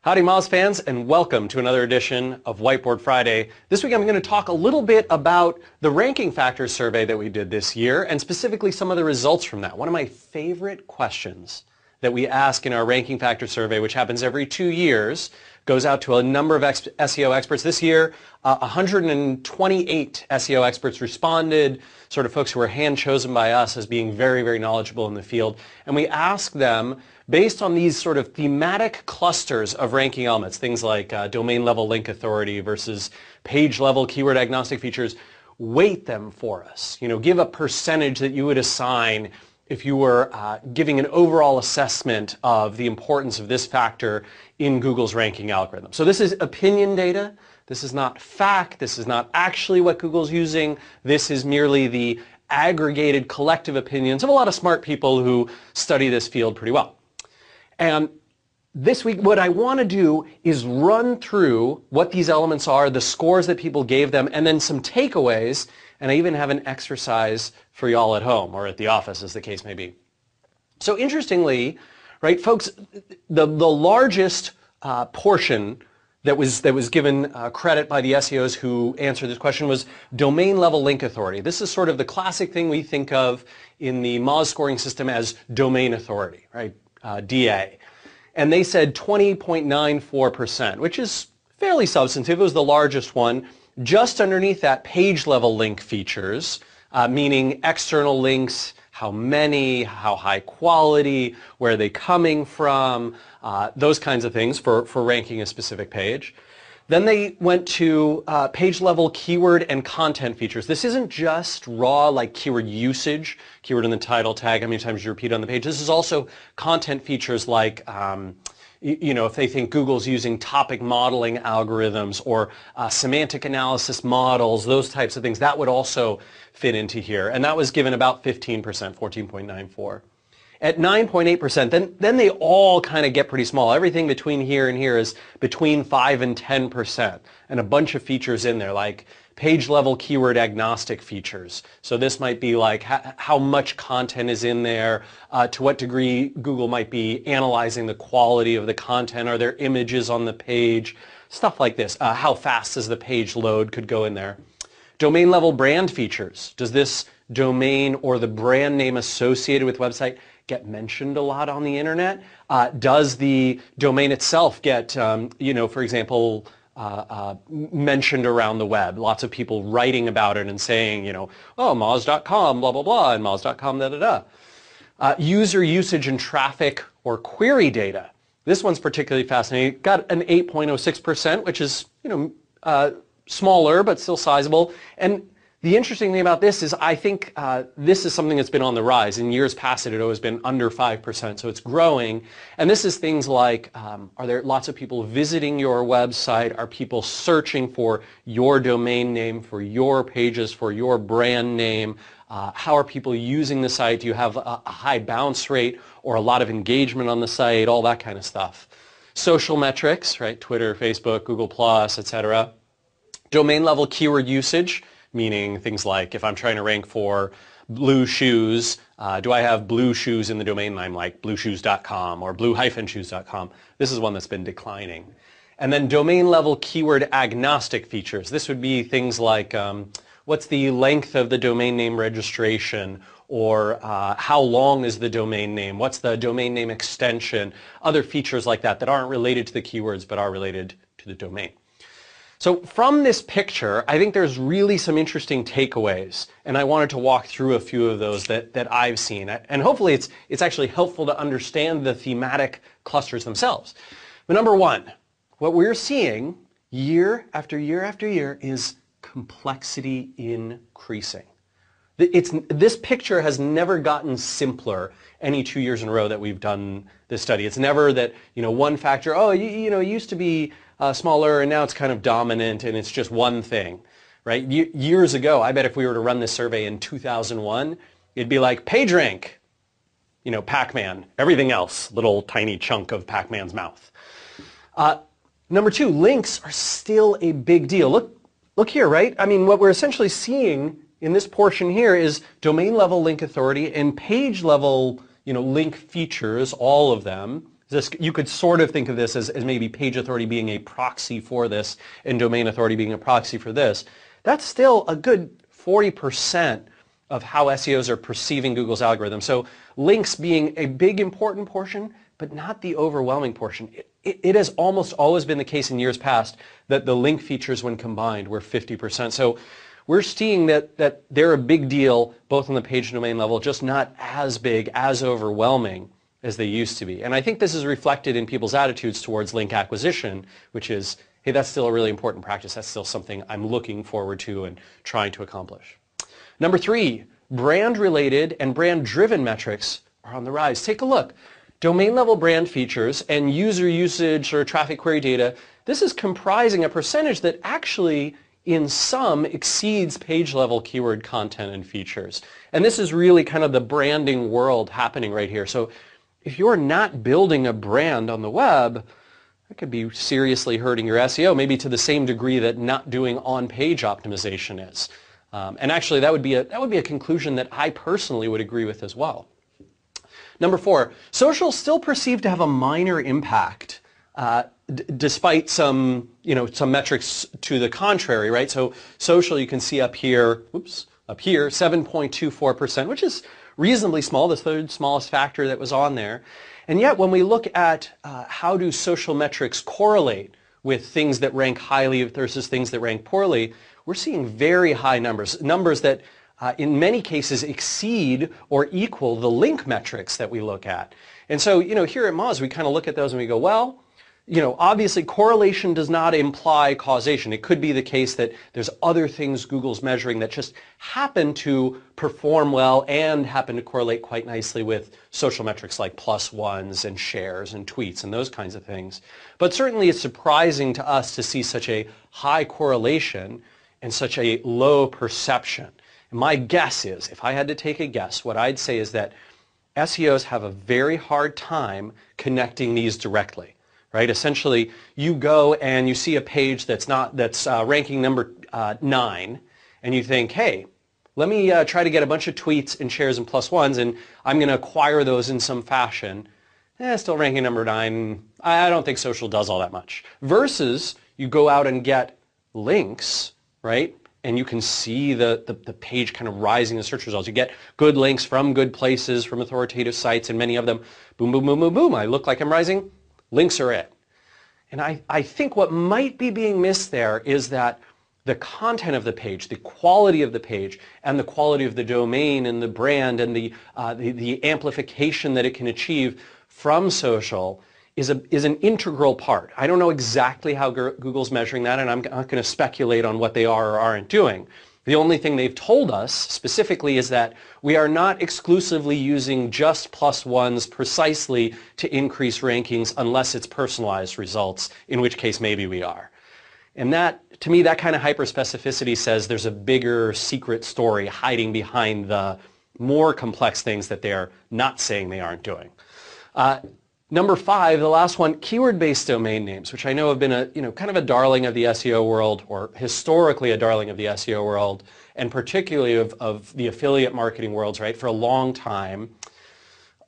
Howdy Moz fans, and welcome to another edition of Whiteboard Friday. This week I'm going to talk a little bit about the ranking factors survey that we did this year, and specifically some of the results from that. One of my favorite questions that we ask in our ranking factor survey, which happens every 2 years, goes out to a number of SEO experts. This year, 128 SEO experts responded, sort of folks who were hand-chosen by us as being very, very knowledgeable in the field. And we ask them, based on these sort of thematic clusters of ranking elements, things like domain-level link authority versus page-level keyword agnostic features, weight them for us. Give a percentage that you would assign if you were giving an overall assessment of the importance of this factor in Google's ranking algorithm. So this is opinion data. This is not fact. This is not actually what Google's using. This is merely the aggregated collective opinions of a lot of smart people who study this field pretty well. And this week, what I want to do is run through what these elements are, the scores that people gave them, and then some takeaways. And I even have an exercise for y'all at home or at the office, as the case may be. So interestingly, right, folks, the largest portion that was given credit by the SEOs who answered this question was domain-level link authority. This is sort of the classic thing we think of in the Moz scoring system as domain authority, right? DA. And they said 20.94%, which is fairly substantive. It was the largest one. Just underneath that, page-level link features, meaning external links, how many, how high quality, where are they coming from, those kinds of things for ranking a specific page. Then they went to page-level keyword and content features. This isn't just raw, like keyword usage, keyword in the title tag, how many times you repeat on the page. This is also content features like, if they think Google's using topic modeling algorithms or semantic analysis models, those types of things, that would also fit into here. And that was given about 15%, 14.94. At 9.8%, then they all kind of get pretty small. Everything between here and here is between 5 and 10%, and a bunch of features in there, like page-level keyword agnostic features. So this might be like how much content is in there, to what degree Google might be analyzing the quality of the content, are there images on the page, stuff like this. How fast does the page load could go in there. Domain-level brand features. Does this domain or the brand name associated with website get mentioned a lot on the internet? Does the domain itself get, for example, mentioned around the web? Lots of people writing about it and saying, oh, Moz.com, blah, blah, blah, and Moz.com, da, da, da. User usage and traffic or query data. This one's particularly fascinating. Got an 8.06%, which is, smaller, but still sizable. And the interesting thing about this is I think this is something that's been on the rise. In years past, it had always been under 5%, so it's growing. And this is things like, are there lots of people visiting your website? Are people searching for your domain name, for your pages, for your brand name? How are people using the site? Do you have a high bounce rate or a lot of engagement on the site? All that kind of stuff. Social metrics, right? Twitter, Facebook, Google+, etc. Domain-level keyword usage, meaning things like if I'm trying to rank for blue shoes, do I have blue shoes in the domain name like blueshoes.com or blue-shoes.com? This is one that's been declining. And then domain-level keyword agnostic features. This would be things like what's the length of the domain name registration, or how long is the domain name, what's the domain name extension, other features like that that aren't related to the keywords but are related to the domain. So from this picture, I think there's really some interesting takeaways, and I wanted to walk through a few of those that I've seen. And hopefully it's actually helpful to understand the thematic clusters themselves. But number one, what we're seeing year after year after year is complexity increasing. This picture has never gotten simpler any 2 years in a row that we've done this study. It's never that, one factor, it used to be smaller and now it's kind of dominant and it's just one thing, right? Years ago, I bet if we were to run this survey in 2001, it'd be like PageRank, Pac-Man, everything else, little tiny chunk of Pac-Man's mouth. Number two, links are still a big deal. Look here, right? I mean, what we're essentially seeing in this portion here is domain level link authority and page level, link features, all of them, You could sort of think of this as maybe page authority being a proxy for this and domain authority being a proxy for this. That's still a good 40% of how SEOs are perceiving Google's algorithm. So links being a big important portion, but not the overwhelming portion. It has almost always been the case in years past that the link features when combined were 50%. So we're seeing that they're a big deal both on the page and domain level, just not as big, as overwhelming as they used to be. And I think this is reflected in people's attitudes towards link acquisition, which is, hey, that's still a really important practice. That's still something I'm looking forward to and trying to accomplish. Number 3, brand-related and brand-driven metrics are on the rise. Take a look. Domain-level brand features and user usage or traffic query data, this is comprising a percentage that actually in some exceeds page-level keyword content and features. And this is really kind of the branding world happening right here. So if you're not building a brand on the web, that could be seriously hurting your SEO, maybe to the same degree that not doing on-page optimization is. And actually, that would be a conclusion that I personally would agree with as well. Number 4, social still perceived to have a minor impact, despite some metrics to the contrary, right? So social, you can see up here, 7.24%, which is reasonably small, the third smallest factor that was on there. And yet, when we look at how do social metrics correlate with things that rank highly versus things that rank poorly, we're seeing very high numbers that in many cases exceed or equal the link metrics that we look at. And so, here at Moz, we kind of look at those and we go, well, obviously correlation does not imply causation. It could be the case that there's other things Google's measuring that just happen to perform well and happen to correlate quite nicely with social metrics like +1s and shares and tweets and those kinds of things. But certainly it's surprising to us to see such a high correlation and such a low perception. And my guess is, if I had to take a guess, what I'd say is that SEOs have a very hard time connecting these directly. Right? Essentially, you go and you see a page that's ranking number 9, and you think, hey, let me try to get a bunch of tweets and shares and +1s, and I'm going to acquire those in some fashion. Still ranking number 9. I don't think social does all that much. Versus, you go out and get links, right? And you can see the page kind of rising in search results. You get good links from good places, from authoritative sites, and many of them, boom, boom, boom, boom, boom. I look like I'm rising. Links are it. And I think what might be being missed there is that the content of the page, the quality of the page, and the quality of the domain and the brand and the amplification that it can achieve from social is an integral part. I don't know exactly how Google's measuring that, and I'm not going to speculate on what they are or aren't doing. The only thing they've told us specifically is that we are not exclusively using just +1s precisely to increase rankings unless it's personalized results, in which case maybe we are. And that, to me, that kind of hyperspecificity says there's a bigger secret story hiding behind the more complex things that they're not saying they aren't doing. Number 5, the last one, keyword-based domain names, which I know have been kind of a darling of the SEO world, or historically a darling of the SEO world, and particularly of the affiliate marketing worlds, right, for a long time,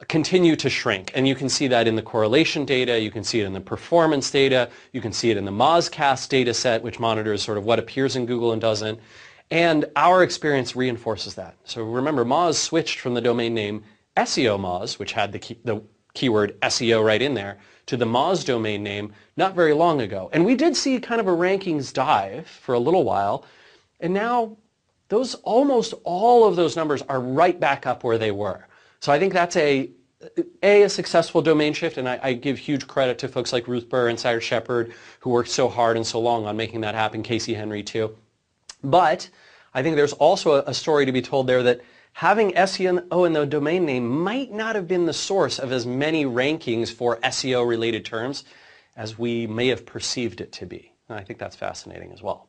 continue to shrink. And you can see that in the correlation data, you can see it in the performance data, you can see it in the Mozcast data set, which monitors sort of what appears in Google and doesn't. And our experience reinforces that. So remember, Moz switched from the domain name SEO Moz, which had the keyword SEO right in there, to the Moz domain name not very long ago. And we did see kind of a rankings dive for a little while, and now almost all of those numbers are right back up where they were. So I think that's a successful domain shift, and I give huge credit to folks like Ruth Burr and Cyrus Shepard who worked so hard and so long on making that happen, Casey Henry too. But I think there's also a story to be told there that having SEO in the domain name might not have been the source of as many rankings for SEO-related terms as we may have perceived it to be. And I think that's fascinating as well.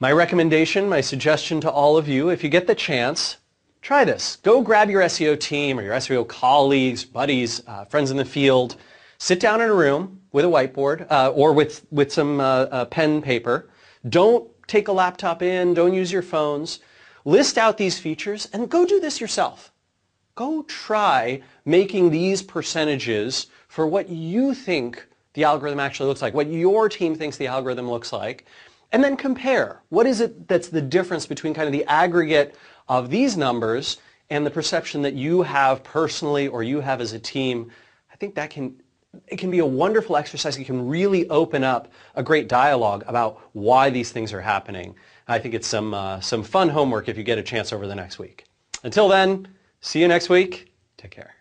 My recommendation, my suggestion to all of you, if you get the chance, try this. Go grab your SEO team or your SEO colleagues, buddies, friends in the field. Sit down in a room with a whiteboard or with some pen and paper. Don't take a laptop in. Don't use your phones. List out these features and go do this yourself. go try making these percentages for what you think the algorithm actually looks like, what your team thinks the algorithm looks like, and then compare. What is it that's the difference between kind of the aggregate of these numbers and the perception that you have personally or you have as a team? I think that it can be a wonderful exercise. It can really open up a great dialogue about why these things are happening. I think it's some fun homework if you get a chance over the next week. Until then, see you next week. Take care.